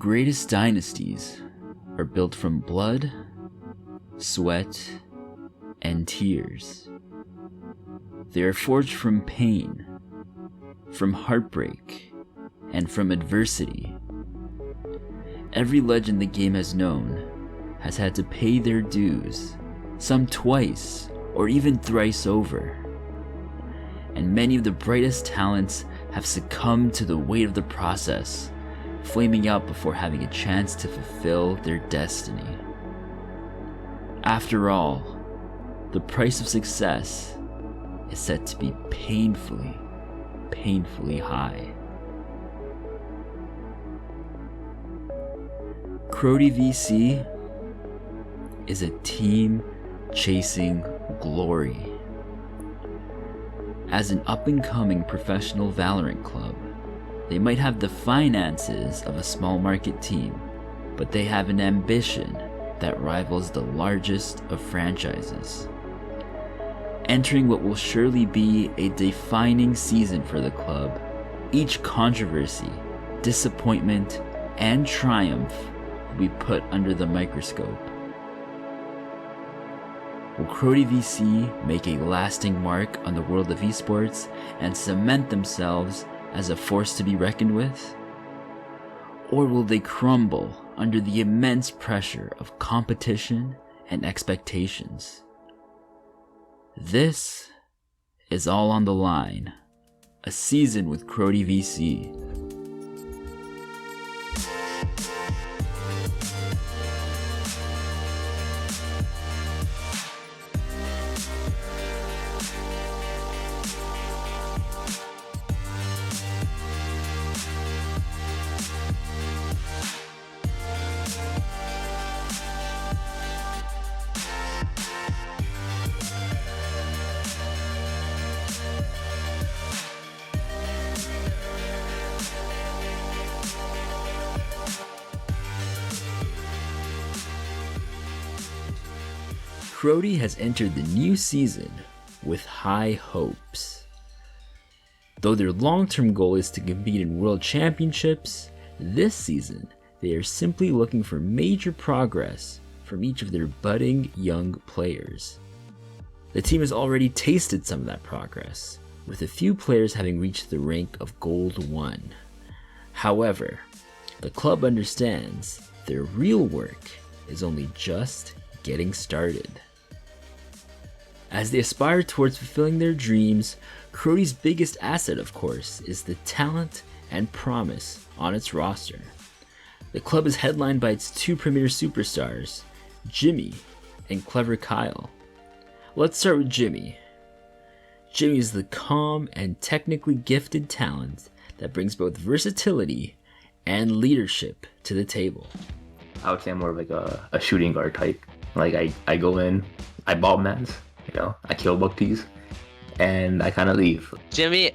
greatest dynasties are built from blood, sweat, and tears. They are forged from pain, from heartbreak, and from adversity. Every legend the game has known has had to pay their dues, some twice or even thrice over. And many of the brightest talents have succumbed to the weight of the process, flaming out before having a chance to fulfill their destiny. After all, the price of success is set to be painfully high. Crodie VC is a team chasing glory. As an up-and-coming professional Valorant club, they might have the finances of a small market team, but they have an ambition that rivals the largest of franchises. Entering what will surely be a defining season for the club, each controversy, disappointment, and triumph will be put under the microscope. Will Crodie VC make a lasting mark on the world of esports and cement themselves as a force to be reckoned with? Or will they crumble under the immense pressure of competition and expectations? This is all on the line. A season with Crodie VC. Crodie has entered the new season with high hopes. Though their long-term goal is to compete in world championships, this season they are simply looking for major progress from each of their budding young players. The team has already tasted some of that progress, with a few players having reached the rank of Gold 1. However, the club understands their real work is only just getting started. As they aspire towards fulfilling their dreams, Crodie's biggest asset, of course, is the talent and promise on its roster. The club is headlined by its two premier superstars, Jimmy and Klever Kyle. Let's start with Jimmy. Jimmy is the calm and technically gifted talent that brings both versatility and leadership to the table. I would say I'm more of like a shooting guard type. Like I go in, I ball mans, I kill bugties, and I kind of leave. Jimmy,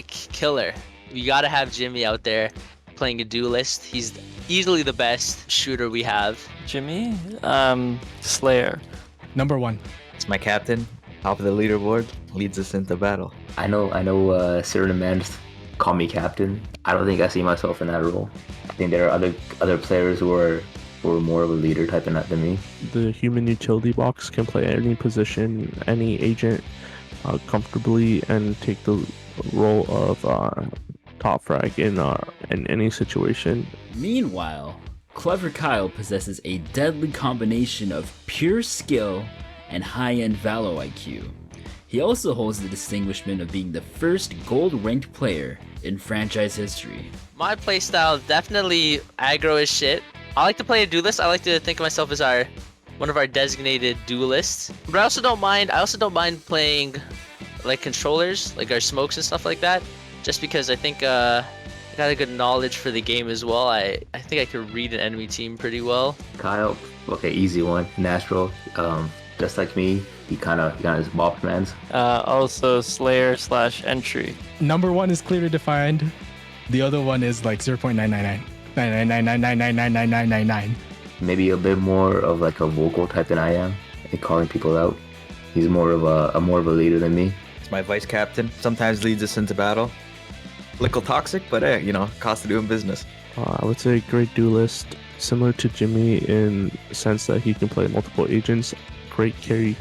killer. You gotta have Jimmy out there playing a duelist. He's easily the best shooter we have. Jimmy, Slayer. Number 1. It's my captain, top of the leaderboard, leads us into battle. I know certain men call me captain. I don't think I see myself in that role. I think there are other players who are more of a leader type than me. The human utility box can play any position, any agent comfortably, and take the role of top frag in any situation. Meanwhile, Klever Kyle possesses a deadly combination of pure skill and high-end Valo IQ. He also holds the distinguishment of being the first gold-ranked player in franchise history. My playstyle definitely aggro as shit. I like to play a duelist. I like to think of myself as one of our designated duelists. But I also don't mind playing like controllers, like our smokes and stuff like that. Just because I think I got a good knowledge for the game as well. I think I could read an enemy team pretty well. Kyle, okay, easy one, natural. Just like me, he kind of his bop mans. Also Slayer / entry. Number 1 is clearly defined. The other one is like 0.999. 999999999. Maybe a bit more of like a vocal type than I am, and calling people out. He's more of a leader than me. It's my vice captain, sometimes leads us into battle. Little toxic, but hey, cost of doing business. I would say great duelist, similar to Jimmy in the sense that he can play multiple agents. Great carry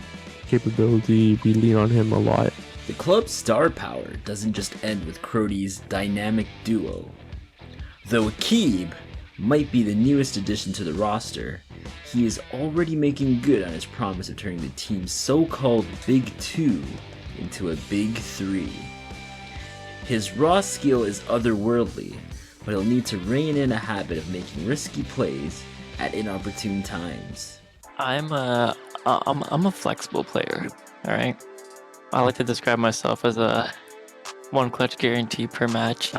capability. We lean on him a lot. The club's star power doesn't just end with Crodie's dynamic duo. Though Aqeeb might be the newest addition to the roster, he is already making good on his promise of turning the team's so-called Big Two into a Big Three. His raw skill is otherworldly, but he'll need to rein in a habit of making risky plays at inopportune times. I'm a flexible player. All right. I like to describe myself as a one clutch guarantee per match.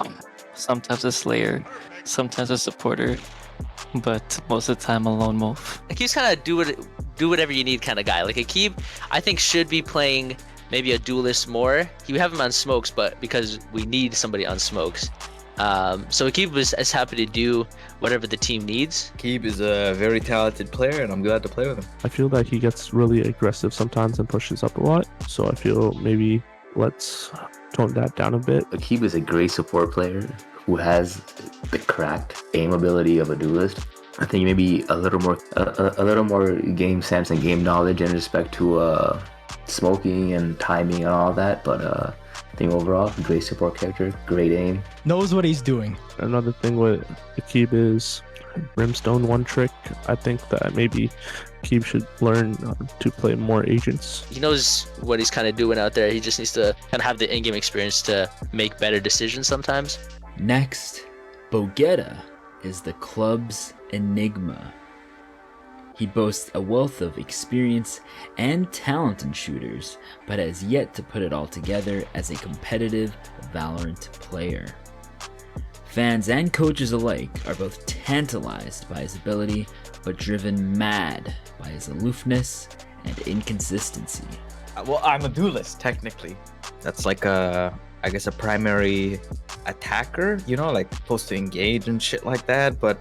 Sometimes a slayer, sometimes a supporter, but most of the time a lone wolf. Aqeeb's kind of do whatever you need kind of guy. Like Aqeeb, I think should be playing maybe a duelist more. You have him on smokes, but because we need somebody on smokes. So Aqeeb is happy to do whatever the team needs. Aqeeb is a very talented player, and I'm glad to play with him. I feel that he gets really aggressive sometimes and pushes up a lot. So I feel maybe let's tone that down a bit. Aqeeb is a great support player who has the cracked aim ability of a duelist. I think maybe a little more game sense and game knowledge in respect to smoking and timing and all that, but I think overall, great support character, great aim. Knows what he's doing. Another thing with Aqeeb is Brimstone one trick. I think that maybe Aqeeb should learn to play more agents. He knows what he's kind of doing out there. He just needs to kind of have the in-game experience to make better decisions sometimes. Next, Bogetta is the club's enigma. He boasts a wealth of experience and talent in shooters, but has yet to put it all together as a competitive Valorant player. Fans and coaches alike are both tantalized by his ability, but driven mad by his aloofness and inconsistency. Well, I'm a duelist, technically. That's like I guess a primary attacker, you know, like supposed to engage and shit like that, but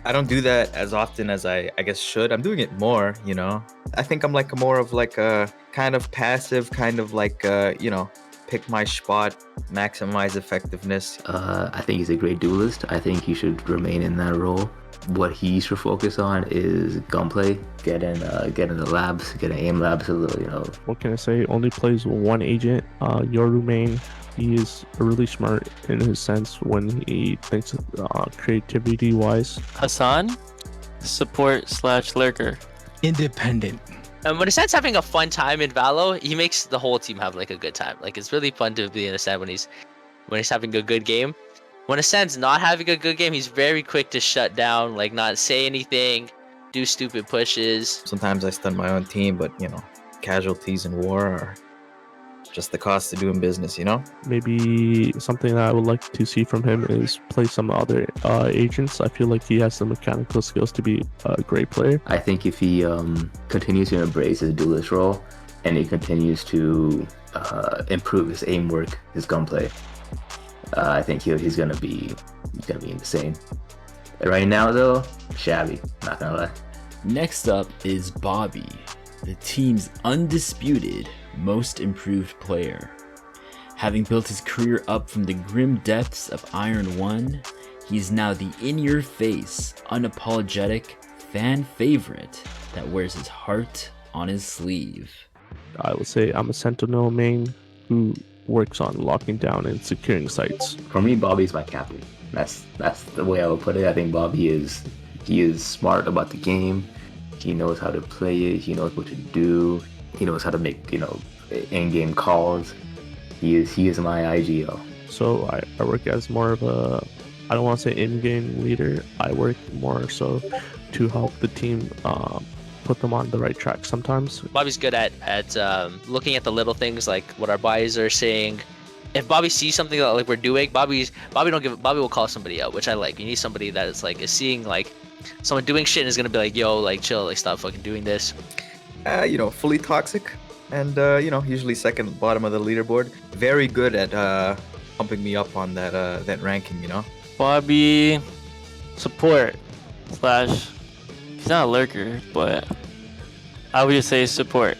I don't do that as often as I guess should. I'm doing it more, you know. I think I'm like more of like a kind of passive, kind of like, you know, pick my spot, maximize effectiveness. I think he's a great duelist. I think he should remain in that role. What he should focus on is gunplay, get in the labs, get in aim labs a little, you know. What can I say? Only plays one agent, Yoru main. He is really smart in his sense when he thinks creativity wise. Hassan, support / lurker. Independent. And when Hassan's having a fun time in Valo, he makes the whole team have like a good time. Like it's really fun to be in Hassan when he's having a good game. When Hassan's not having a good game, he's very quick to shut down, like not say anything, do stupid pushes. Sometimes I stun my own team, but you know, casualties in war are just the cost of doing business, you know? Maybe something that I would like to see from him is play some other agents. I feel like he has the mechanical skills to be a great player. I think if he continues to embrace his duelist role and he continues to improve his aim work, his gunplay, I think he's gonna be insane. Right now though, shabby, not gonna lie. Next up is Bobby, the team's undisputed most improved player. Having built his career up from the grim depths of Iron 1, he is now the in-your-face, unapologetic fan favorite that wears his heart on his sleeve. I would say I'm a Sentinel main who works on locking down and securing sites. For me, Bobby's my captain. That's the way I would put it. I think Bobby is smart about the game. He knows how to play it. He knows what to do. He knows how to make, you know, in-game calls. He is my IGL. So I work as more of a, I don't want to say in-game leader. I work more so to help the team put them on the right track sometimes. Bobby's good at looking at the little things like what our buys are saying. If Bobby sees something that like we're doing, Bobby will call somebody out, which I like. You need somebody that is like is seeing like someone doing shit and is gonna be like, yo, like chill, like stop fucking doing this. You know, fully toxic, and you know, usually second bottom of the leaderboard. Very good at pumping me up on that ranking, you know. Bobby, support / he's not a lurker, but I would just say support.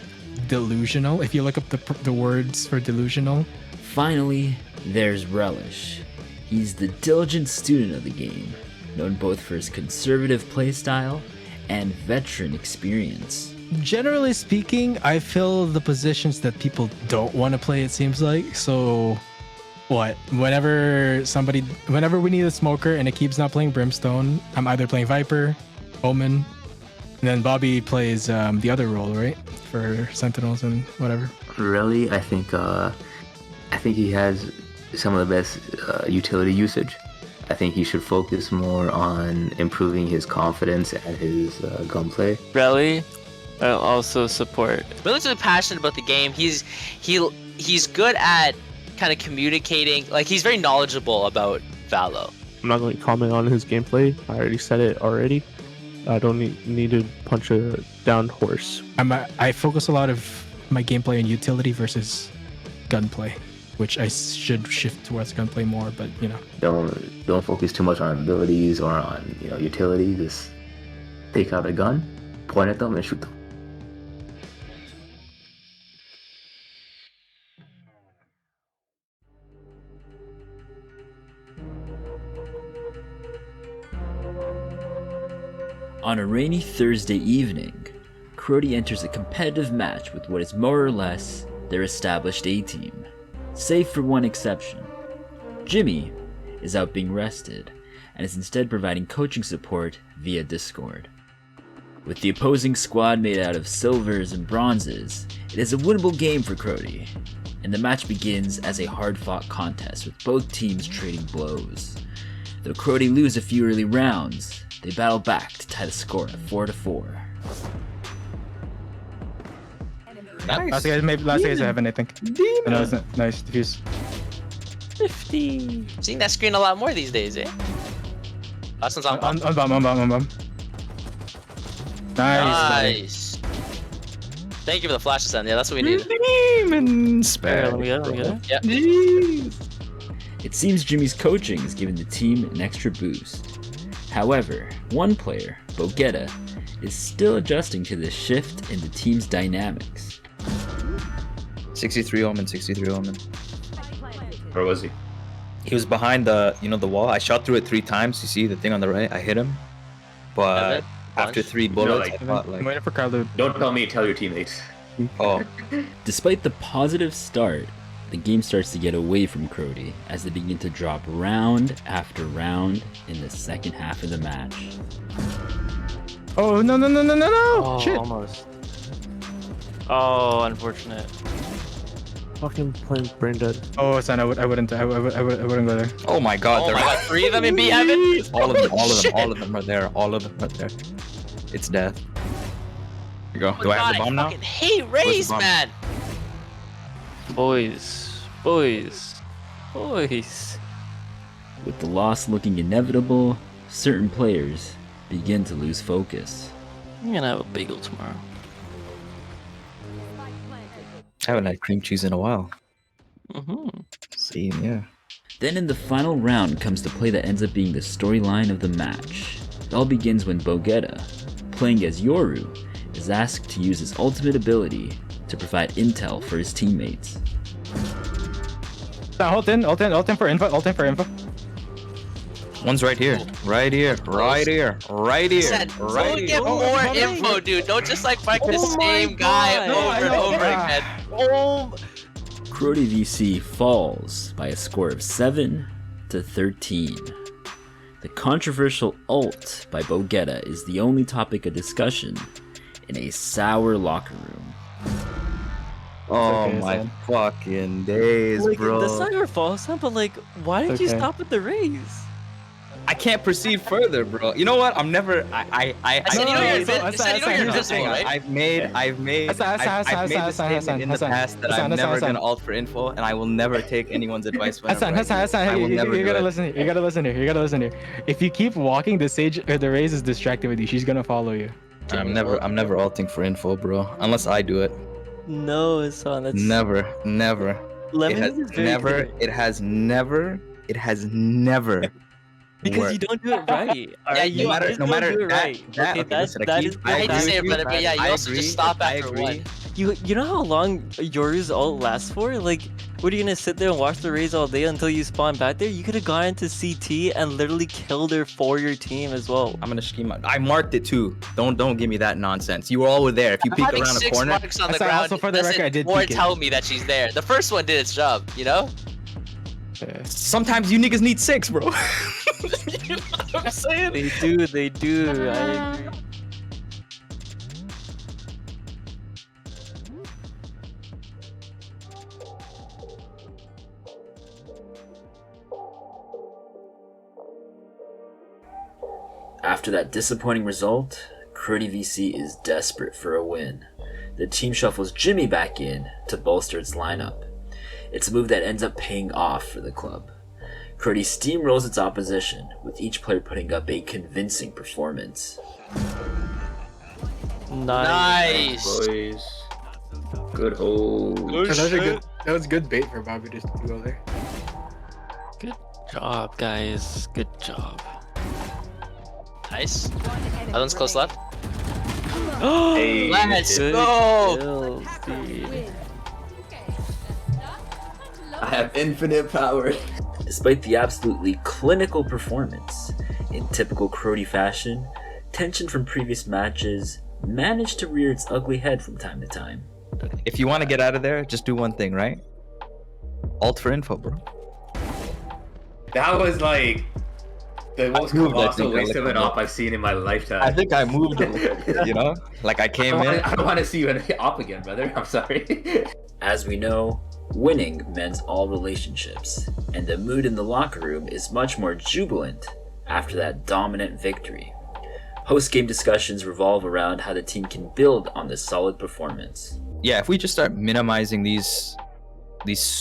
Delusional. If you look up the words for delusional. Finally, there's Relish. He's the diligent student of the game, known both for his conservative playstyle and veteran experience. Generally speaking, I fill the positions that people don't want to play, it seems like. So, whenever we need a smoker and Aqeeb's not playing Brimstone, I'm either playing Viper, Omen, and then Bobby plays the other role, right? For Sentinels and whatever. Really, I think he has some of the best utility usage. I think he should focus more on improving his confidence and his gunplay. Rally, I also support. Relatively passionate about the game. He's good at kind of communicating. Like, he's very knowledgeable about Valo. I'm not going to comment on his gameplay. I already said it already. I don't need to punch a downed horse. I focus a lot of my gameplay on utility versus gunplay, which I should shift towards gunplay more, but you know. Don't focus too much on abilities or on utility. Just take out a gun, point at them, and shoot them. On a rainy Thursday evening, Crodie enters a competitive match with what is more or less their established A-team, save for one exception. Jimmy is out being rested and is instead providing coaching support via Discord. With the opposing squad made out of silvers and bronzes, it is a winnable game for Crodie, and the match begins as a hard-fought contest with both teams trading blows. Though Crodie lose a few early rounds, they battle back to tie the score at 4-4. Last guys I haven't, I think. No, it's not. Nice, diffuse. 50. Seeing that screen a lot more these days, eh? Last one's on bomb. On bomb. Nice. Thank you for the flashes, son. Yeah, that's what we need. Demon spare. Let me get it. Yeah. It seems Jimmy's coaching is giving the team an extra boost. However, one player, Bogetta, is still adjusting to this shift in the team's dynamics. 63 Omen. Where was he? He was behind the wall. I shot through it 3 times. You see the thing on the right? I hit him. But after 3 bullets, I thought, I'm waiting for Carlo. Don't tell me, tell your teammates. oh, Despite the positive start, the game starts to get away from Crodie as they begin to drop round after round in the second half of the match. Oh, no. Oh, Shit. almost. Oh, unfortunate. Fucking playing brain dead. Oh, son, I wouldn't go there. oh my God! Oh they're my god, 3 of them in B heaven? all of them are there. All of them are there. It's death. Here you go. Oh Do I god, have the bomb now? fucking hate Where's Raze, the bomb? man! Boys. With the loss looking inevitable, certain players begin to lose focus. I'm gonna have a bagel tomorrow. I haven't had cream cheese in a while. Mm-hmm. See, yeah. Then in the final round comes the play that ends up being the storyline of the match. It all begins when Bogetta, playing as Yoru, is asked to use his ultimate ability to provide intel for his teammates. Ult in for info. One's right here. Right here. Said, don't get more info, dude. Don't just like fight the same guy over and over again. Oh. Crodie VC falls by a score of 7-13. The controversial ult by Bogetta is the only topic of discussion in a sour locker room. Oh okay, my son. fucking days, Like, bro. that's not your fault, son, but like, why did you Okay. stop at the raise? I can't proceed further, bro. You know what? I'm never. I said, you know you're Hassan, invisible, Hassan, right? I've made the statement in the past that I'm never gonna ult for info, and I will never take anyone's advice. Hassan, I will never you do gotta it. listen here. You gotta listen here. If you keep walking, the Raze is distracted with you. She's gonna follow you. I'm never ulting for info, bro. Unless I do it. No, son, that's Never. Lemon is very clear. It has never. Because worked. you don't do it right. Alright, you- you no matter just don't do it that, right. that Okay, okay, that's listen, that Aqeeb, is I hate to agree say it, with brother, but yeah, you I also agree, just stop I after agree. one. You know how long yours all lasts for? Like, what are you gonna sit there and watch the raids all day until you spawn back there? You could have gone into CT and literally killed her for your team as well. I'm gonna scheme out. I marked it too. Don't give me that nonsense. You all were there. If you peek Having around the 6 corner, marks on the Sorry, ground also for the record, I did or peek it. tell me that she's there. The first one did its job, you know? sometimes you niggas need 6, bro. You know what I'm saying? They do. I agree. After that disappointing result, Crodie VC is desperate for a win. The team shuffles Jimmy back in to bolster its lineup. It's a move that ends up paying off for the club. Crodie steamrolls its opposition, with each player putting up a convincing performance. Nice. Boys. Good hold. That was good bait for Bobby to go there. Good job, guys. Good job. Nice. That one's close left. Hey, Let's Good go. kills, dude. I have infinite power. Despite the absolutely clinical performance, in typical Crodie fashion, tension from previous matches managed to rear its ugly head from time to time. If you want to get out of there, just do one thing, right? Alt for info, bro. That was like the most moved, I colossal think, waste of a an little op I've seen in my lifetime. I think I moved a little bit, you know? Like I came in. I don't want to see you in an op again, brother. I'm sorry. As we know, winning mends all relationships, and the mood in the locker room is much more jubilant after that dominant victory. Post-game discussions revolve around how the team can build on this solid performance. Yeah, if we just start minimizing these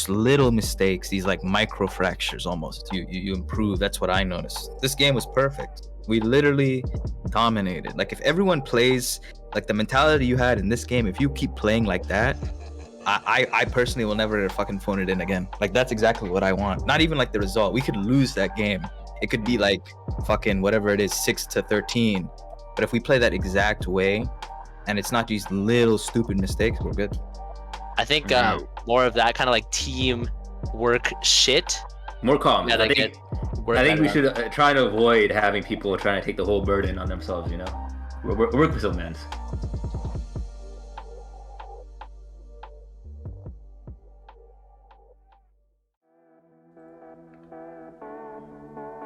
little mistakes, these like micro fractures almost, you improve. That's what I noticed. This game was perfect. We literally dominated. Like if everyone plays like the mentality you had in this game, if you keep playing like that, I personally will never fucking phone it in again. Like that's exactly what I want. Not even like the result. We could lose that game. It could be like fucking whatever it is, 6-13. But if we play that exact way, and it's not these little stupid mistakes, we're good. I think more of that kind of like team work shit. More calm. Yeah, I think we should try to avoid having people trying to take the whole burden on themselves, you know? Work with some men.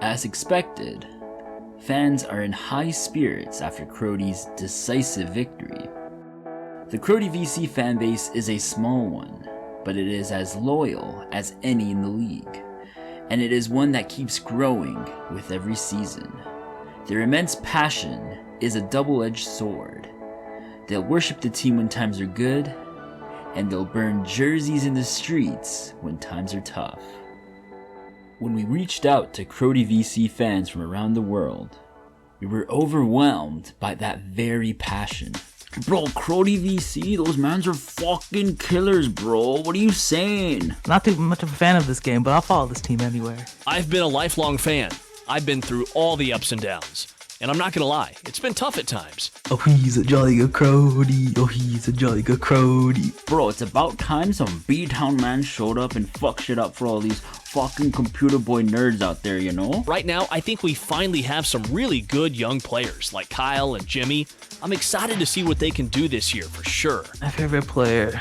As expected, fans are in high spirits after Crodie's decisive victory. The Crodie VC fanbase is a small one, but it is as loyal as any in the league, and it is one that keeps growing with every season. Their immense passion is a double-edged sword. They'll worship the team when times are good, and they'll burn jerseys in the streets when times are tough. When we reached out to Crodie VC fans from around the world, we were overwhelmed by that very passion. Bro, Crodie VC, those mans are fucking killers, bro. What are you saying? Not too much of a fan of this game, but I'll follow this team anywhere. I've been a lifelong fan. I've been through all the ups and downs. And I'm not gonna lie, it's been tough at times. Oh, he's a jolly good Crodie. Oh, he's a jolly good Crodie. Bro, it's about time some B-Town man showed up and fucked shit up for all these fucking computer boy nerds out there, you know? Right now, I think we finally have some really good young players like Kyle and Jimmy. I'm excited to see what they can do this year for sure. My favorite player,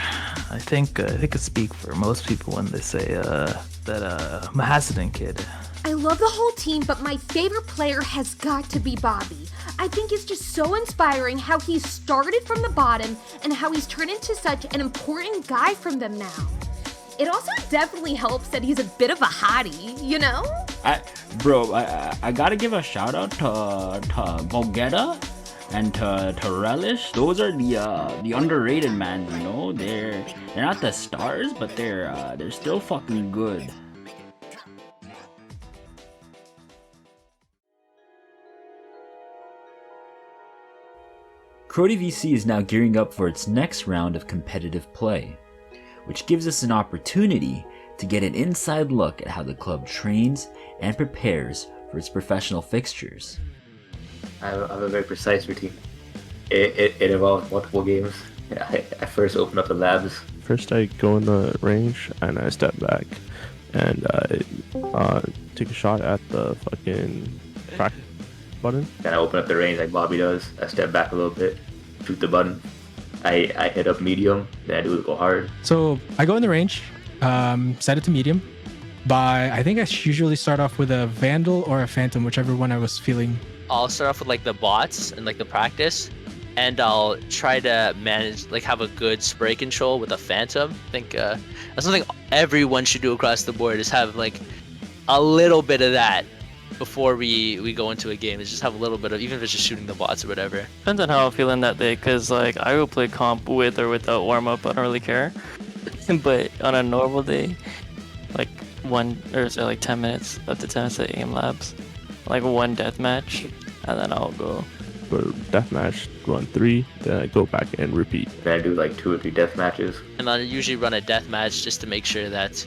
I think they could speak for most people when they say that Mahassadan kid. I love the whole team, but my favorite player has got to be Bobby. I think it's just so inspiring how he started from the bottom and how he's turned into such an important guy from them now. It also definitely helps that he's a bit of a hottie, you know? I gotta give a shout out to Bogetta and to Relish. Those are the underrated man, you know? They're not the stars, but they're still fucking good. Crodie VC is now gearing up for its next round of competitive play, which gives us an opportunity to get an inside look at how the club trains and prepares for its professional fixtures. I have a very precise routine. It involves multiple games Yeah, I first opened up the labs. First, I go in the range and I step back and I take a shot at the fucking track button. Then I open up the range like Bobby does. I step back a little bit, shoot the button. I hit up medium, then I do it go hard. So I go in the range, set it to medium. I think I usually start off with a Vandal or a Phantom, whichever one I was feeling. I'll start off with like the bots and like the practice, and I'll try to manage, like have a good spray control with a Phantom. I think that's something everyone should do across the board, is have like a little bit of that before we go into a game. Is just have a little bit of, even if it's just shooting the bots or whatever. Depends on how I'm feeling that day, because like I will play comp with or without warm-up, I don't really care. But on a normal day, like 10 minutes, up to 10 minutes of aim labs, like one deathmatch, and then I'll go for deathmatch, run 3, then I go back and repeat. Then I do like 2 or 3 death matches. And I'll usually run a deathmatch just to make sure that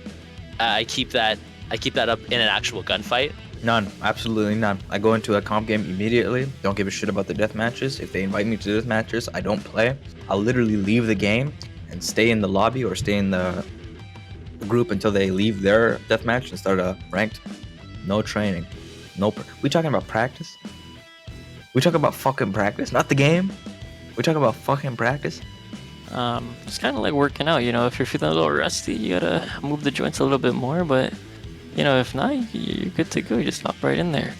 I keep that up in an actual gunfight. None, absolutely none. I go into a comp game immediately. Don't give a shit about the death matches. If they invite me to death matches, I don't play. I'll literally leave the game and stay in the lobby or stay in the group until they leave their death match and start a ranked. No training. We talking about practice? We talking about fucking practice, not the game. We talking about fucking practice. It's kind of like working out, you know. If you're feeling a little rusty, you gotta move the joints a little bit more, but you know, if not, you're good to go. You just hop right in there.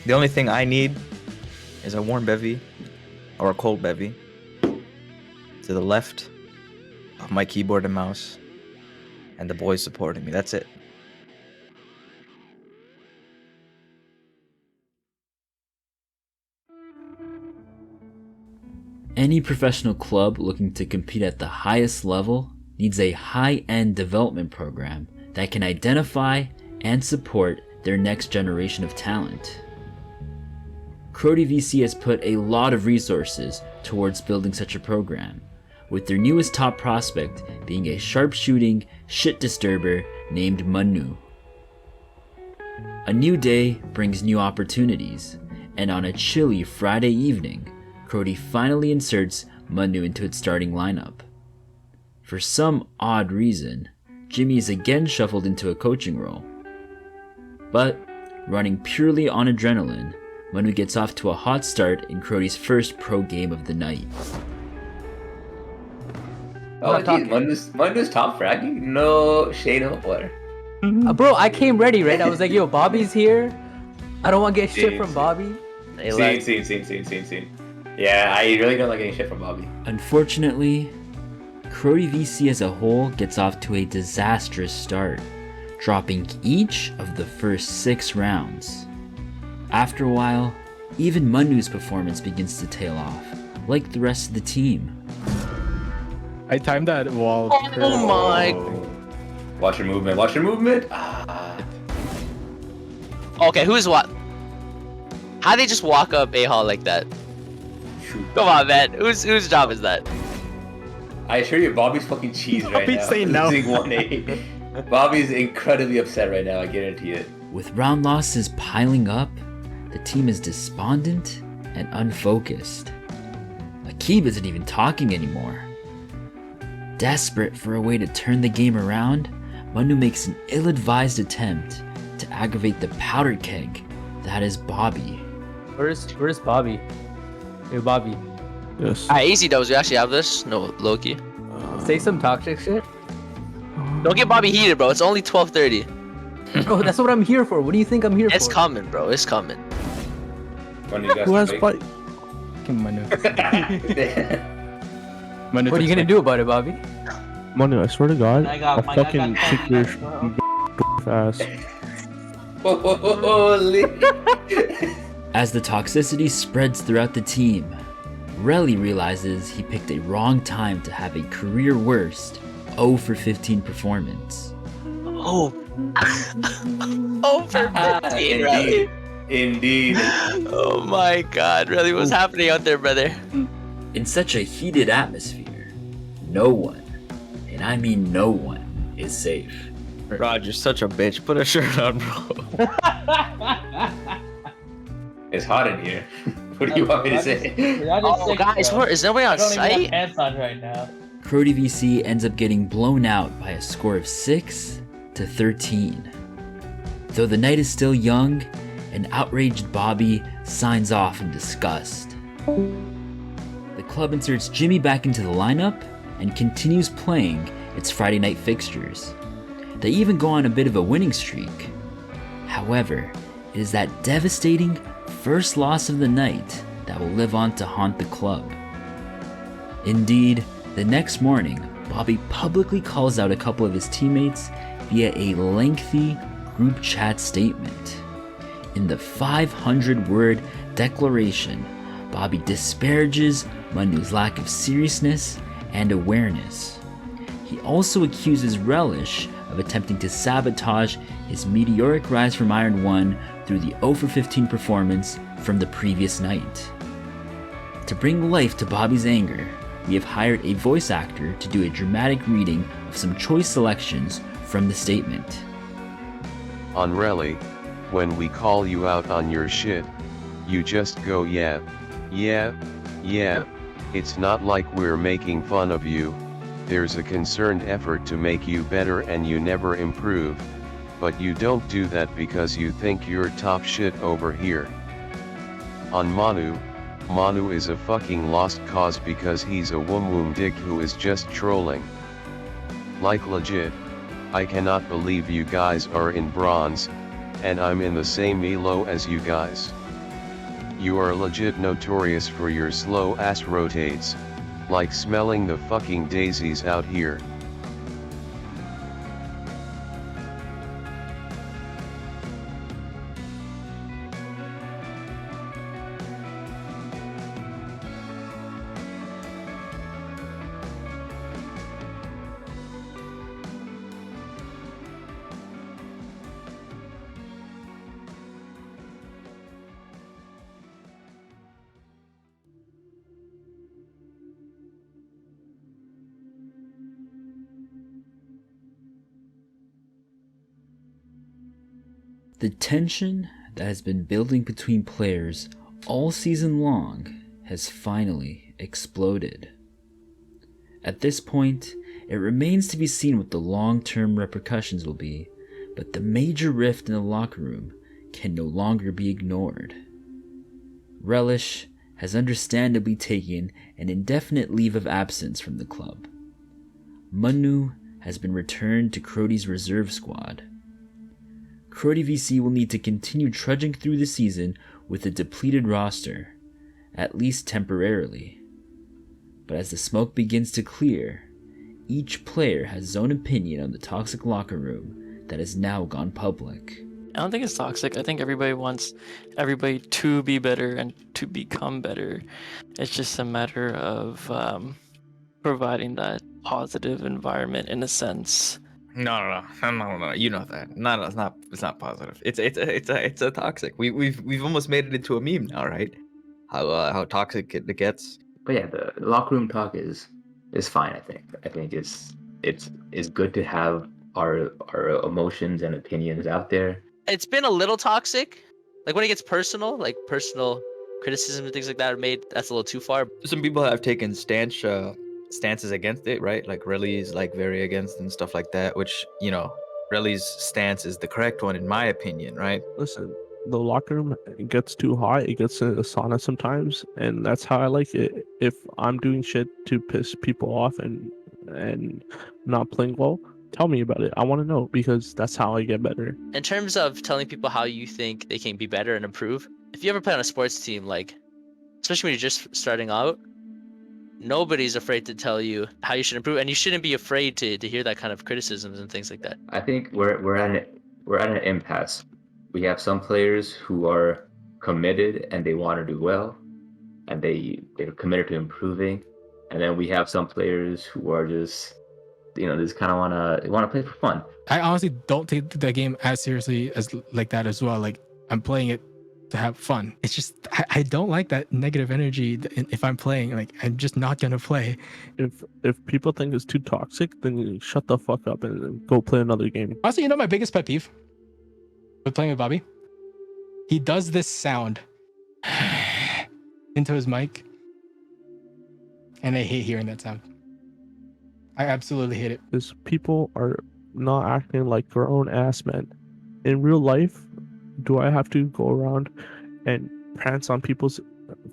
The only thing I need is a warm bevy or a cold bevy to the left of my keyboard and mouse, and the boys supporting me. That's it. Any professional club looking to compete at the highest level needs a high-end development program that can identify and support their next generation of talent. Crodie VC has put a lot of resources towards building such a program, with their newest top prospect being a sharpshooting shit disturber named Manu. A new day brings new opportunities, and on a chilly Friday evening, Crodie finally inserts Manu into its starting lineup. For some odd reason, Jimmy is again shuffled into a coaching role. But, running purely on adrenaline, Manu gets off to a hot start in Crodie's first pro game of the night. Oh, geez, Manu's top fragging? No shade of water. Bro, I came ready, right? I was like, yo, Bobby's here. I don't want to get shit from Bobby. Scene. Yeah, I really don't like getting shit from Bobby. Unfortunately, Crodie VC as a whole gets off to a disastrous start, dropping each of the first 6 rounds. After a while, even Manu's performance begins to tail off, like the rest of the team. I timed that wall. Oh my. Watch your movement. Okay, who's what? How'd they just walk up A-Hall like that? Come on, man. Whose job is that? I assure you, Bobby's fucking cheese right now. Bobby's saying no. Losing 1-8. Bobby's incredibly upset right now, I guarantee it. With round losses piling up, the team is despondent and unfocused. Aqeeb isn't even talking anymore. Desperate for a way to turn the game around, Manu makes an ill-advised attempt to aggravate the powder keg that is Bobby. Where's Bobby? Hey, Bobby. Yes. Alright, easy dubs. We actually have this. No, Loki. Say some toxic shit. Don't get Bobby heated, bro. It's only 12:30. Bro, that's what I'm here for. What do you think I'm here for? It's coming, bro. It's coming. Who has fight? Manu. What are you gonna do about it, Bobby? Manu, I swear to God, I'll fucking kick your ass. Holy. As the toxicity spreads throughout the team, Relly realizes he picked a wrong time to have a career worst 0 for 15 performance. Oh. Oh, for 15, Relly. Indeed. Oh my god, Relly, what's happening out there, brother? In such a heated atmosphere, no one, and I mean no one, is safe. Rod, you're such a bitch. Put a shirt on, bro. It's hot in here. What do you want me to say? Oh, guys, is nobody on site? Pants on right now. Crodie VC ends up getting blown out by a score of 6-13. Though the night is still young, an outraged Bobby signs off in disgust. The club inserts Jimmy back into the lineup and continues playing its Friday night fixtures. They even go on a bit of a winning streak. However, it is that devastating first loss of the night that will live on to haunt the club. Indeed, the next morning, Bobby publicly calls out a couple of his teammates via a lengthy group chat statement. In the 500-word declaration, Bobby disparages Manu's lack of seriousness and awareness. He also accuses Relish of attempting to sabotage his meteoric rise from Iron 1 through the 0-for-15 performance from the previous night. To bring life to Bobby's anger, we have hired a voice actor to do a dramatic reading of some choice selections from the statement. On Relly, when we call you out on your shit, you just go yeah. It's not like we're making fun of you, there's a concerned effort to make you better and you never improve, but you don't do that because you think you're top shit over here. On Manu is a fucking lost cause because he's a woom dick who is just trolling. Like legit, I cannot believe you guys are in bronze, and I'm in the same elo as you guys. You are legit notorious for your slow ass rotates, like smelling the fucking daisies out here. The tension that has been building between players all season long has finally exploded. At this point, it remains to be seen what the long-term repercussions will be, but the major rift in the locker room can no longer be ignored. Relish has understandably taken an indefinite leave of absence from the club. Manu has been returned to Crodie's reserve squad. Crodie VC will need to continue trudging through the season with a depleted roster, at least temporarily. But as the smoke begins to clear, each player has his own opinion on the toxic locker room that has now gone public. I don't think it's toxic. I think everybody wants everybody to be better and to become better. It's just a matter of providing that positive environment in a sense. No. You know that. No, it's not. It's not positive. It's a toxic. We've almost made it into a meme now, right? How toxic it gets. But yeah, the locker room talk is fine. I think it's good to have our emotions and opinions out there. It's been a little toxic. Like when it gets personal, like personal criticism and things like that are made, that's a little too far. Some people have taken stances against it, right? Like Reli's like very against and stuff like that, which, you know, Reli's stance is the correct one in my opinion, right? Listen, the locker room gets too hot, it gets in a sauna sometimes, and that's how I like it. If I'm doing shit to piss people off and not playing well, tell me about it. I want to know, because that's how I get better. In terms of telling people how you think they can be better and improve, if you ever play on a sports team, like, especially when you're just starting out, nobody's afraid to tell you how you should improve, and you shouldn't be afraid to hear that kind of criticisms and things like that. I think we're at an impasse. We have some players who are committed and they want to do well, and they're committed to improving, and then we have some players who are just, you know, just kind of want to play for fun. I honestly don't take the game as seriously as like that as well. Like, I'm playing it to have fun. It's just I don't like that negative energy. If I'm playing, like, I'm just not gonna play. If people think it's too toxic, then you shut the fuck up and go play another game. Honestly, you know my biggest pet peeve with playing with Bobby? He does this sound into his mic. And I hate hearing that sound. I absolutely hate it. Is people are not acting like grown ass men. In real life, do I have to go around and prance on people's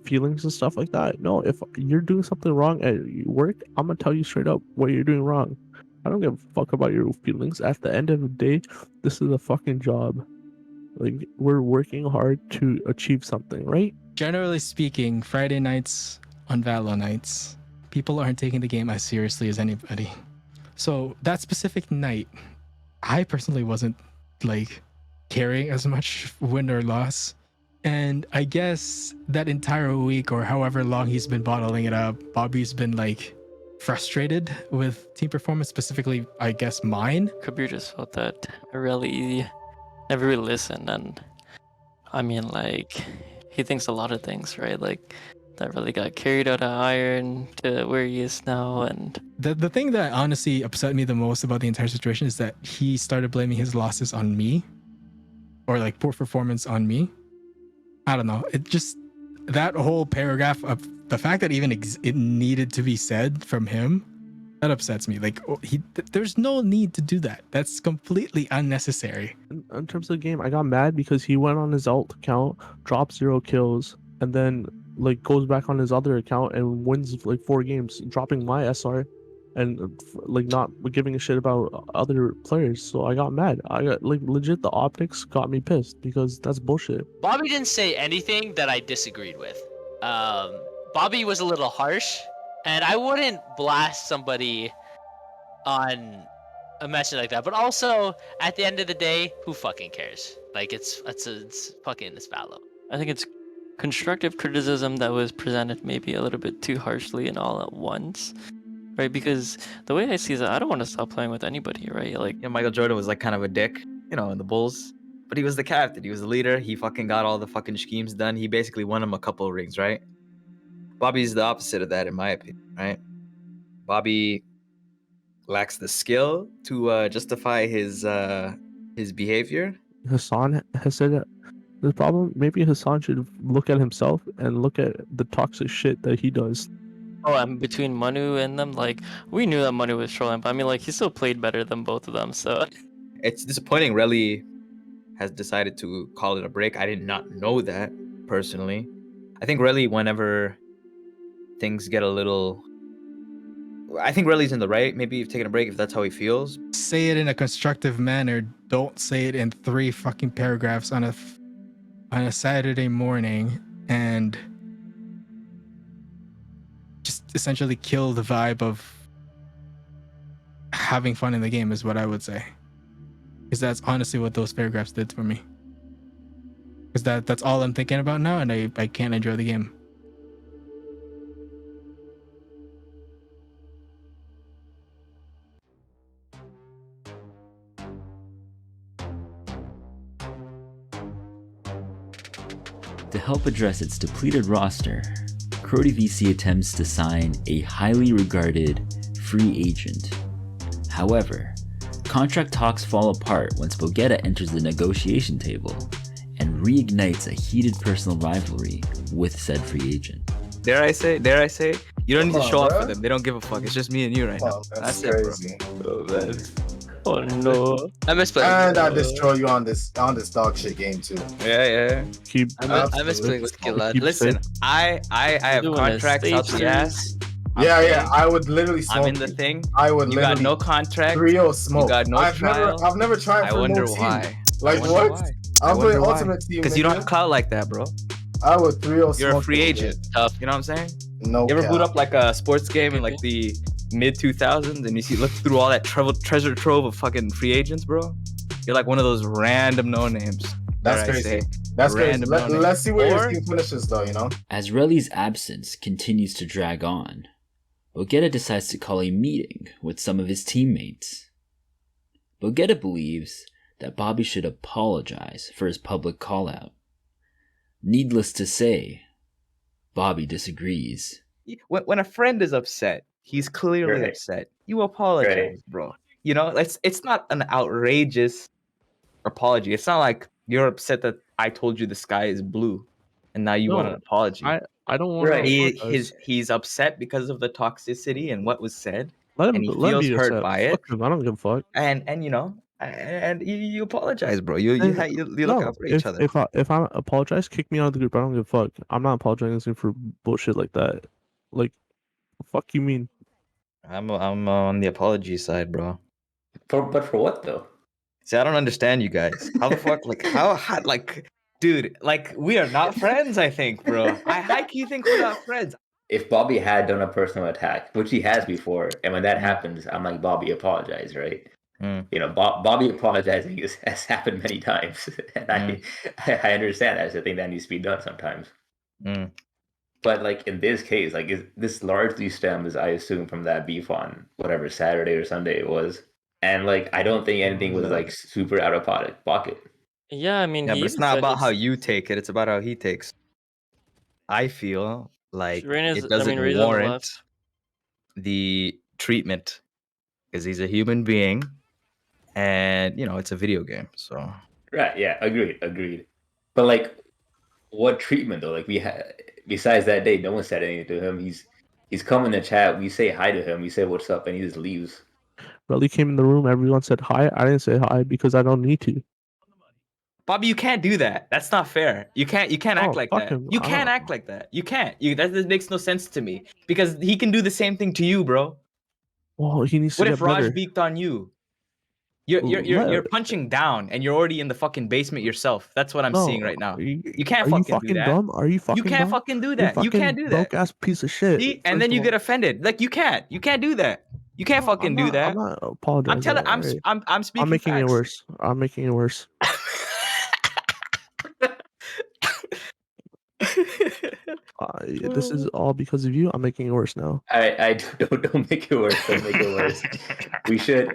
feelings and stuff like that? No, if you're doing something wrong at work, I'm gonna tell you straight up what you're doing wrong. I don't give a fuck about your feelings. At the end of the day, this is a fucking job. Like, we're working hard to achieve something, right? Generally speaking, Friday nights on Valo nights, people aren't taking the game as seriously as anybody. So that specific night, I personally wasn't like caring as much win or loss. And I guess that entire week or however long he's been bottling it up, Bobby's been like frustrated with team performance, specifically, I guess, mine. Kabir just felt that I really never really listened, and I mean, like, he thinks a lot of things, right? Like, that really got carried out of Iron to where he is now, and The thing that honestly upset me the most about the entire situation is that he started blaming his losses on me, or like poor performance on me. I don't know. It just, that whole paragraph of the fact that even it needed to be said from him, that upsets me. Like, there's no need to do that. That's completely unnecessary. In terms of the game, I got mad because he went on his alt account, dropped 0 kills, and then like goes back on his other account and wins like 4 games, dropping my SR and like not giving a shit about other players. So I got mad. I got like legit, the optics got me pissed because that's bullshit. Bobby didn't say anything that I disagreed with. Bobby was a little harsh, and I wouldn't blast somebody on a message like that. But also, at the end of the day, who fucking cares? Like, it's fucking this Valo. I think it's constructive criticism that was presented maybe a little bit too harshly and all at once, right? Because the way I see it, I don't want to stop playing with anybody, right? Like, Yeah, Michael Jordan was like kind of a dick, you know, in the Bulls. But he was the captain. He was the leader. He fucking got all the fucking schemes done. He basically won him a couple of rings, right? Bobby's the opposite of that, in my opinion, right? Bobby lacks the skill to justify his behavior. Hassan has said that the problem, maybe Hassan should look at himself and look at the toxic shit that he does. oh, and between Manu and them, like, we knew that Manu was trolling, but I mean, like, he still played better than both of them, so. It's disappointing. Relly has decided to call it a break. I did not know that personally. I think Relly, whenever things get a little, I think Relly's in the right. Maybe you've taken a break if that's how he feels. Say it in a constructive manner. Don't say it in 3 fucking paragraphs on a Saturday morning and just essentially kill the vibe of having fun in the game is what I would say. Because that's honestly what those paragraphs did for me. Because that's all I'm thinking about now, and I can't enjoy the game. To help address its depleted roster, Crodie VC attempts to sign a highly regarded free agent. However, contract talks fall apart once Bogetta enters the negotiation table and reignites a heated personal rivalry with said free agent. Dare I say, you don't need to Come show on, off bro. for them. They don't give a fuck. It's just me and you right now. That's That's crazy. it, bro. Oh, man. Oh no. I miss playing. And I destroy you on this dog shit game too. Yeah. Keep I miss playing with Gallagher. Listen, I have Doing a contracts out the stage ass. Yeah, I would literally smoke I'm in the you. thing. I would You literally got no contract. 3-0 smoke. You got no trial. I've never tried I for wonder no team. why. Like what? I'm wonder playing why. Ultimate Team. Because you don't nigga. have clout like that, bro. I would 3-0 You're a smoke free you, agent. Tough. You know what I'm saying? No You ever cap. boot up like a sports game in like the mid 2000s and you see look through all that treasure trove of fucking free agents, bro? You're like one of those random no names. That's dare I crazy. say. That's crazy. Random no-names. Let's see where Or- your team finishes though, you know? As Relly's absence continues to drag on, Bogetta decides to call a meeting with some of his teammates. Bogetta believes that Bobby should apologize for his public call-out. Needless to say, Bobby disagrees. When a friend is upset, he's clearly Right. upset. You apologize, Right. bro. You know, it's not an outrageous apology. It's not like you're upset that I told you the sky is blue and now you No, want an apology. I I don't want to. He's upset because of the toxicity and what was said, Let him and he let him feels be hurt upset. by it. Fuck him. I don't give a fuck. And you know, and you apologize, bro. You look No, out for each other. if I apologize, kick me out of the group. I don't give a fuck. I'm not apologizing for bullshit like that. Like, fuck you mean? I'm on the apology side, bro. But for what though? See, I don't understand you guys. How the fuck, like, how like, dude, like, we are not friends. I think, bro. I high key think we're not friends. If Bobby had done a personal attack, which he has before, and when that happens, I'm like, Bobby, apologize, right? You know, Bobby apologizing has happened many times, and I understand that. It's a thing that needs to be done sometimes. But like in this case, like this largely stems, I assume, from that beef on whatever Saturday or Sunday it was, and like I don't think anything was like super out of pocket. Yeah, I mean, Yeah, he but it's even not said about how he's- you take it. It's about how he takes. I feel like Reina's- it doesn't Reina's on the warrant left. the treatment because he's a human being, and you know it's a video game. So Right? Yeah, agreed. But like, what treatment though? Like we had besides that day, no one said anything to him. He's come in the chat. We say hi to him. We say what's up, and he just leaves. Relly came in the room. Everyone said hi. I didn't say hi because I don't need to. Bobby, you can't do that. That's not fair. You can't act like fuck that. him. You can't act like that. You can't. That makes no sense to me because he can do the same thing to you, bro. Well, he needs to What get if Raj better. beaked on you? You're punching down and you're already in the fucking basement yourself. That's what I'm seeing right now. You can't Are you fucking do fucking that. dumb? Are you fucking You can't dumb? fucking do You're that. You fucking can't do that. broke ass piece of shit. See? And first then you of get all. offended. Like you can't do that. You can't fucking do that. I'm not apologizing. I'm telling. alright? I'm speaking. I'm making it facts. worse. I'm making it worse. This is all because of you. I'm making it worse now. I don't make it worse. Don't make it worse. we should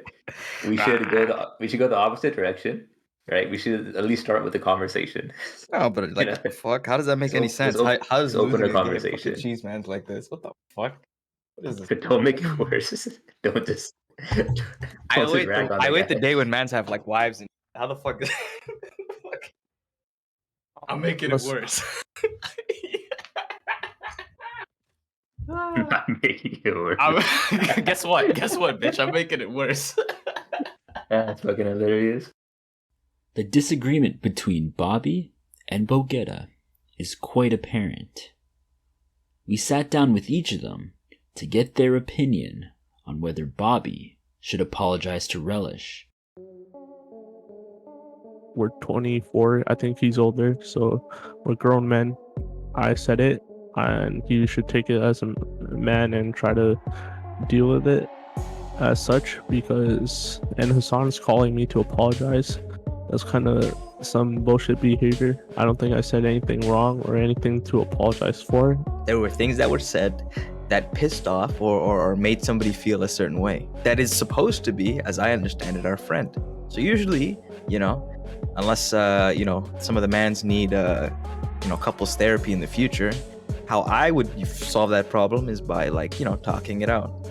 go the opposite direction, right? We should at least start with the conversation. No, but like, what the fuck? How does that make any sense? How does open losing a a game conversation? cheese man's like this? What the fuck? What is this? But don't make it worse. Don't just. I wait the day when mans have like wives and how the fuck? Fuck. I'm making it worse. I'm making it worse. Guess what, bitch? I'm making it worse. That's fucking hilarious. The disagreement between Bobby and Bogetta is quite apparent. We sat down with each of them to get their opinion on whether Bobby should apologize to Relish. We're 24. I think he's older, so we're grown men. I said it, and you should take it as a man and try to deal with it as such. Because and Hassan's calling me to apologize. That's kind of some bullshit behavior. I don't think I said anything wrong or anything to apologize for. There were things that were said that pissed off or made somebody feel a certain way. That is supposed to be, as I understand it, our friend. So usually, you know, unless you know, some of the mans need you know, couples therapy in the future, how I would solve that problem is by, like, you know, talking it out.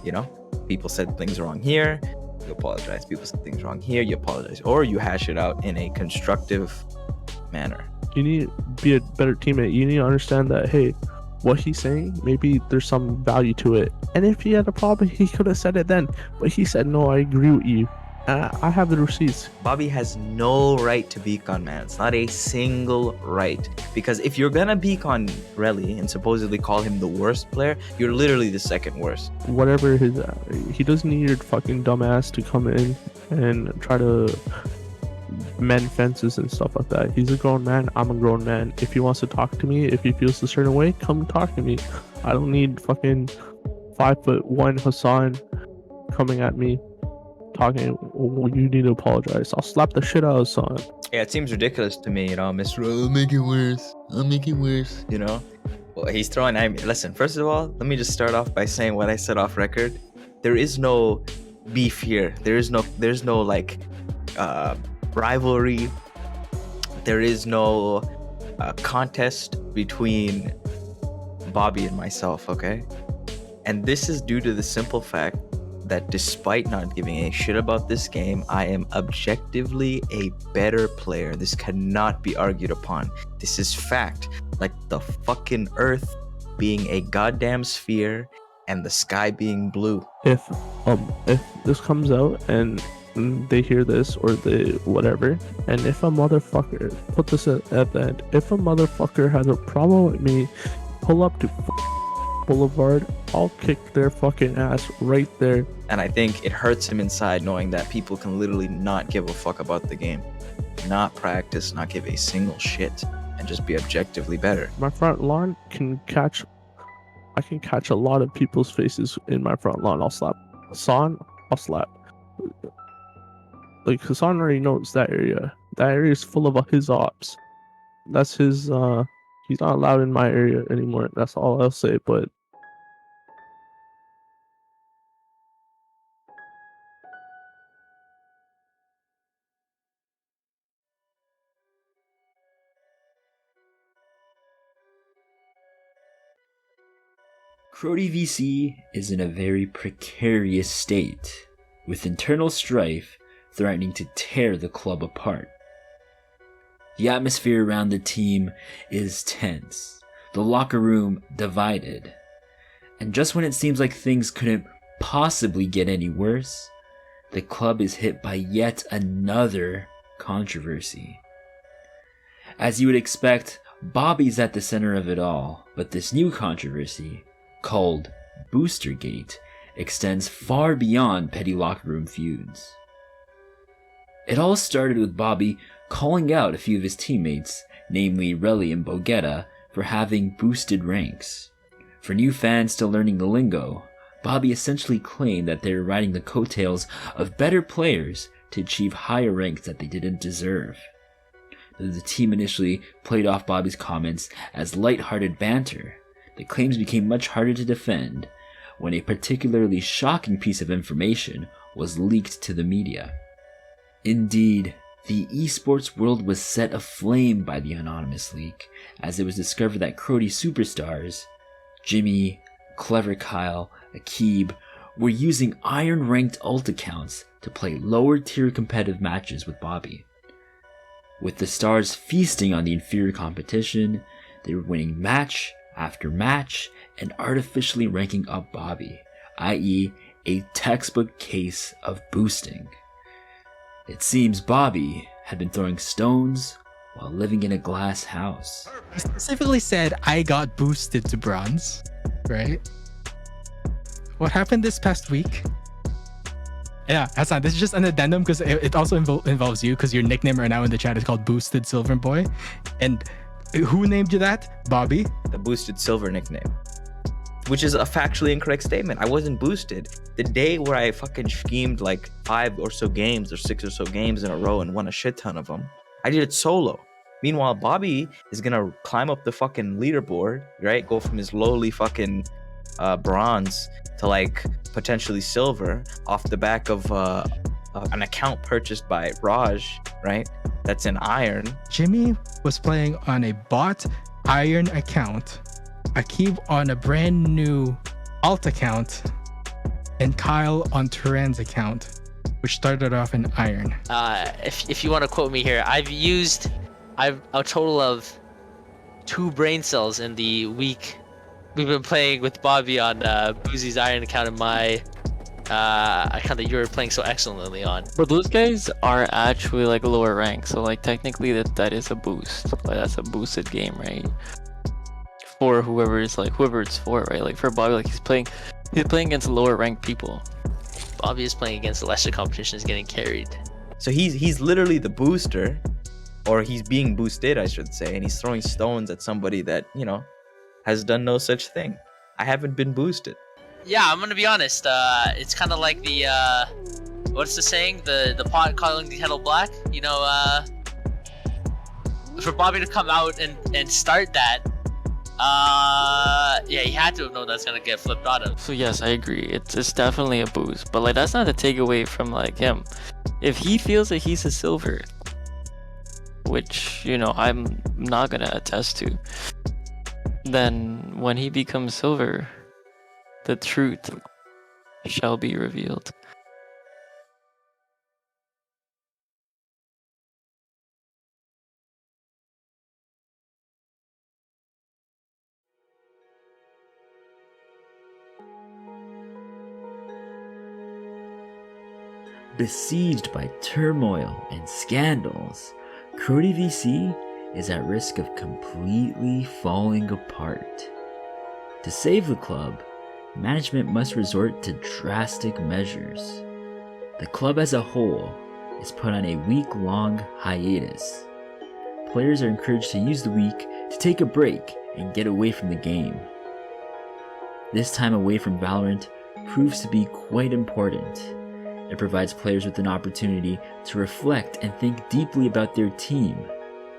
You know, people said things wrong here, you apologize. People said things wrong here, you apologize, or you hash it out in a constructive manner. You need to be a better teammate. You need to understand that, hey, what he's saying, maybe there's some value to it. And if he had a problem, he could have said it then. But he said, no, I agree with you. I have the receipts. Bobby has no right to beak on mans, not a single right. Because if you're gonna beak on Relly and supposedly call him the worst player, you're literally the second worst. Whatever his, he doesn't need your fucking dumbass to come in and try to mend fences and stuff like that. He's a grown man. I'm a grown man. If he wants to talk to me, if he feels a certain way, come talk to me. I don't need fucking 5'1" Hassan coming at me talking, oh, you need to apologize. I'll slap the shit out of Hassan. Yeah, it seems ridiculous to me, you know, Mr. I'll make it worse. I'll make it worse, you know? Well, he's throwing at me. Listen, first of all, let me just start off by saying what I said off record. There is no beef here. There's no like rivalry. There is no contest between Bobby and myself, okay? And this is due to the simple fact that despite not giving a shit about this game, I am objectively a better player. This cannot be argued upon. This is fact. like the fucking Earth being a goddamn sphere and the sky being blue. If this comes out and they hear this or they whatever, and if a motherfucker put this at the end, if a motherfucker has a problem with me, pull up to Boulevard, I'll kick their fucking ass right there. And I think it hurts him inside knowing that people can literally not give a fuck about the game, not practice, not give a single shit, and just be objectively better. My front lawn I can catch a lot of people's faces in my front lawn. I'll slap Hassan, I'll slap. Like, Hassan already knows that area. That area is full of his ops. That's his, he's not allowed in my area anymore. That's all I'll say, but Crodie VC is in a very precarious state, with internal strife threatening to tear the club apart. The atmosphere around the team is tense, the locker room divided, and just when it seems like things couldn't possibly get any worse, the club is hit by yet another controversy. As you would expect, Bobby's at the center of it all, but this new controversy, called Boostergate, extends far beyond petty locker room feuds. It all started with Bobby calling out a few of his teammates, namely Relish and Bogetta, for having boosted ranks. For new fans still learning the lingo, Bobby essentially claimed that they were riding the coattails of better players to achieve higher ranks that they didn't deserve. Though the team initially played off Bobby's comments as light-hearted banter, the claims became much harder to defend when a particularly shocking piece of information was leaked to the media. Indeed, the esports world was set aflame by the anonymous leak, as it was discovered that Crodie superstars, Jimmy, Klever Kyle, Aqeeb, were using iron-ranked alt accounts to play lower-tier competitive matches with Bobby. With the stars feasting on the inferior competition, they were winning match after match and artificially ranking up Bobby, i.e. a textbook case of boosting. It seems Bobby had been throwing stones while living in a glass house. He specifically said, I got boosted to bronze, right? What happened this past week? Yeah, Hassan, this is just an addendum because it also involves you, because your nickname right now in the chat is called Boosted Silver Boy. And who named you that? Bobby? The Boosted Silver nickname. Which is a factually incorrect statement. I wasn't boosted. The day where I fucking schemed like 5 or so games or 6 or so games in a row and won a shit ton of them, I did it solo. Meanwhile, Bobby is gonna climb up the fucking leaderboard, right? Go from his lowly fucking bronze to like potentially silver off the back of an account purchased by Raj, right? That's in iron. Jimmy was playing on a bot iron account, Aqeeb on a brand new alt account, and Kyle on Turan's account, which started off in iron. If you want to quote me here, I've a total of 2 brain cells in the week we've been playing with Bobby on Boozy's iron account and my account that you were playing so excellently on. But those guys are actually like lower rank, so like technically that is a boost. Like that's a boosted game, right? For whoever it's for, right? Like for Bobby, like he's playing against lower ranked people. Bobby is playing against the lesser competition, is getting carried. So he's literally the booster, or he's being boosted, I should say, and he's throwing stones at somebody that, you know, has done no such thing. I haven't been boosted. Yeah, I'm gonna be honest. It's kind of like the what's the saying? The pot calling the kettle black. You know, for Bobby to come out and start that, yeah, he had to have known that's gonna get flipped on him. So yes, I agree. It's definitely a boost, but like that's not to take away from like him. If he feels that he's a silver, which you know I'm not gonna attest to, then when he becomes silver, the truth shall be revealed. Besieged by turmoil and scandals, Crodie VC is at risk of completely falling apart. To save the club, management must resort to drastic measures. The club as a whole is put on a week-long hiatus. Players are encouraged to use the week to take a break and get away from the game. This time away from Valorant proves to be quite important. It provides players with an opportunity to reflect and think deeply about their team,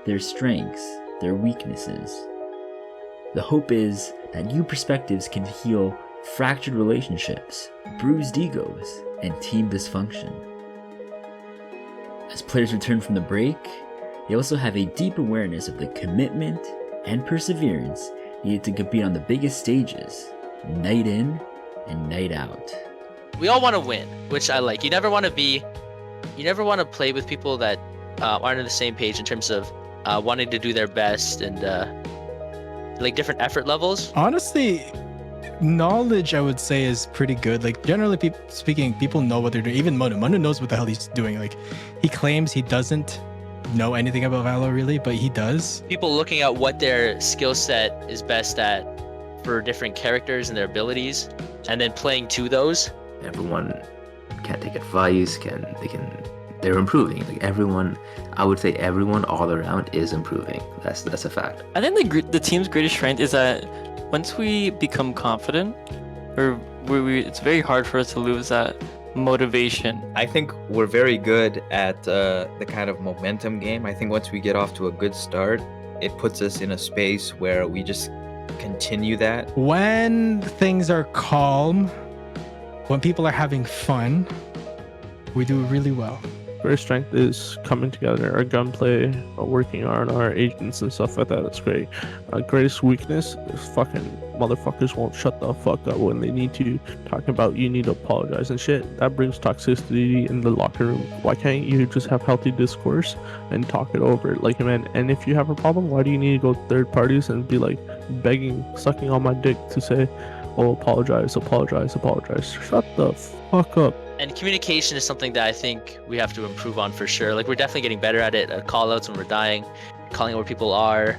their strengths, their weaknesses. The hope is that new perspectives can heal fractured relationships, bruised egos, and team dysfunction. As players return from the break, they also have a deep awareness of the commitment and perseverance needed to compete on the biggest stages, night in and night out. We all want to win, which I like. You never want to play with people that aren't on the same page in terms of wanting to do their best and like different effort levels. Honestly, knowledge I would say is pretty good. Like generally speaking, people know what they're doing. Even Manu knows what the hell he's doing. Like he claims he doesn't know anything about Valor really, but he does. People looking at what their skill set is best at for different characters and their abilities, and then playing to those. Everyone can take advice. They're improving. Like everyone, I would say everyone all around is improving. That's a fact. I think the team's greatest strength is that once we become confident, it's very hard for us to lose that motivation. I think we're very good at the kind of momentum game. I think once we get off to a good start, it puts us in a space where we just continue that. When things are calm, when people are having fun, we do really well. Greatest strength is coming together, our gunplay, working on our agents and stuff like that. That's great. Greatest weakness is fucking motherfuckers won't shut the fuck up when they need to. Talking about you need to apologize and shit. That brings toxicity in the locker room. Why can't you just have healthy discourse and talk it over? Like, man, and if you have a problem, why do you need to go third parties and be like begging, sucking on my dick to say, oh, apologize. Shut the fuck up. And communication is something that I think we have to improve on for sure. Like we're definitely getting better at it. Call outs when we're dying, calling out where people are,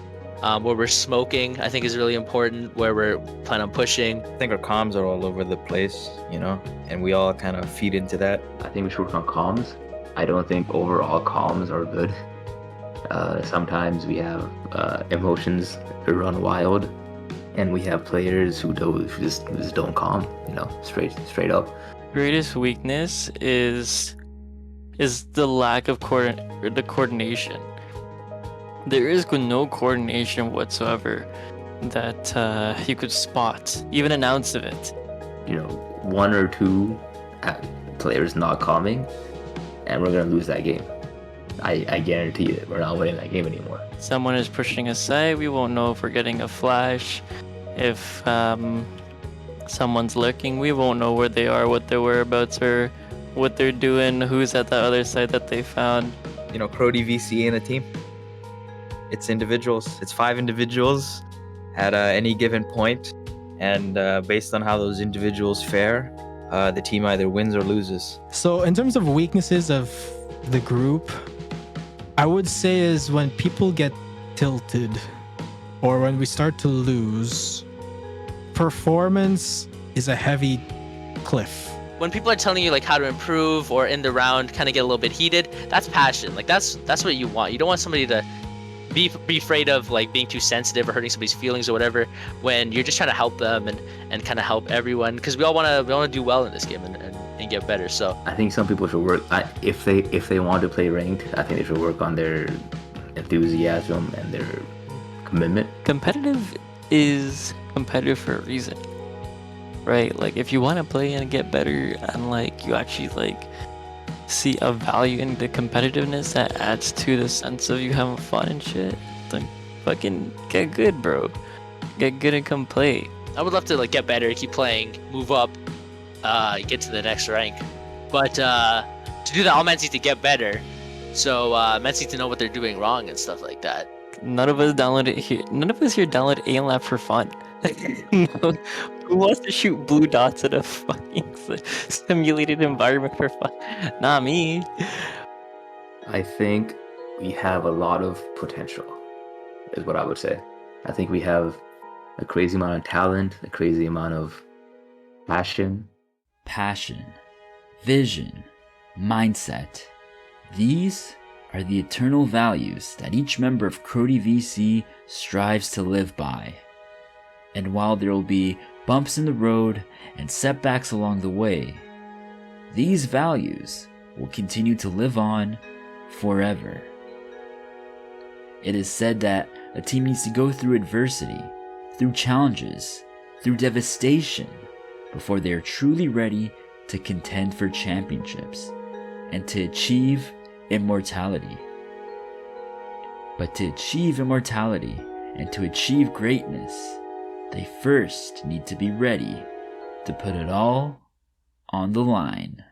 where we're smoking, I think is really important, where we're planning on pushing. I think our comms are all over the place, and we all kind of feed into that. I think we should work on comms. I don't think overall comms are good. Sometimes we have emotions run wild, and we have players who just don't calm, straight up. Greatest weakness is the lack of coordination. There is no coordination whatsoever that you could spot, even an ounce of it. One or two players not calming, and we're gonna lose that game. I guarantee it. We're not winning that game anymore. Someone is pushing aside. We won't know if we're getting a flash. If someone's lurking, we won't know where they are, what their whereabouts are, what they're doing, who's at the other side that they found. Crodie VC in a team. It's individuals. It's 5 individuals at any given point, and based on how those individuals fare, the team either wins or loses. So in terms of weaknesses of the group, I would say is when people get tilted or when we start to lose, performance is a heavy cliff. When people are telling you like how to improve or in the round kind of get a little bit heated, that's passion. Like that's what you want. You don't want somebody to be afraid of like being too sensitive or hurting somebody's feelings or whatever when you're just trying to help them and kind of help everyone, because we all want to do well in this game and get better. So I think some people should work if they want to play ranked. I think they should work on their enthusiasm and their commitment. Competitive is competitive for a reason, right? Like if you want to play and get better and like you actually like see a value in the competitiveness that adds to the sense of you having fun and shit, then fucking get good, bro. Get good and come play. I would love to like get better, keep playing, move up, get to the next rank. But to do that, all men need to get better. So men need to know what they're doing wrong and stuff like that. None of us here download Aim Lab for fun. Who wants to shoot blue dots in a fucking simulated environment for fun? Not me. I think we have a lot of potential, is what I would say. I think we have a crazy amount of talent, a crazy amount of passion. Passion, vision, mindset. These are the eternal values that each member of Crodie VC strives to live by. And while there will be bumps in the road and setbacks along the way, these values will continue to live on forever. It is said that a team needs to go through adversity, through challenges, through devastation, before they are truly ready to contend for championships and to achieve immortality. But to achieve immortality and to achieve greatness, they first need to be ready to put it all on the line.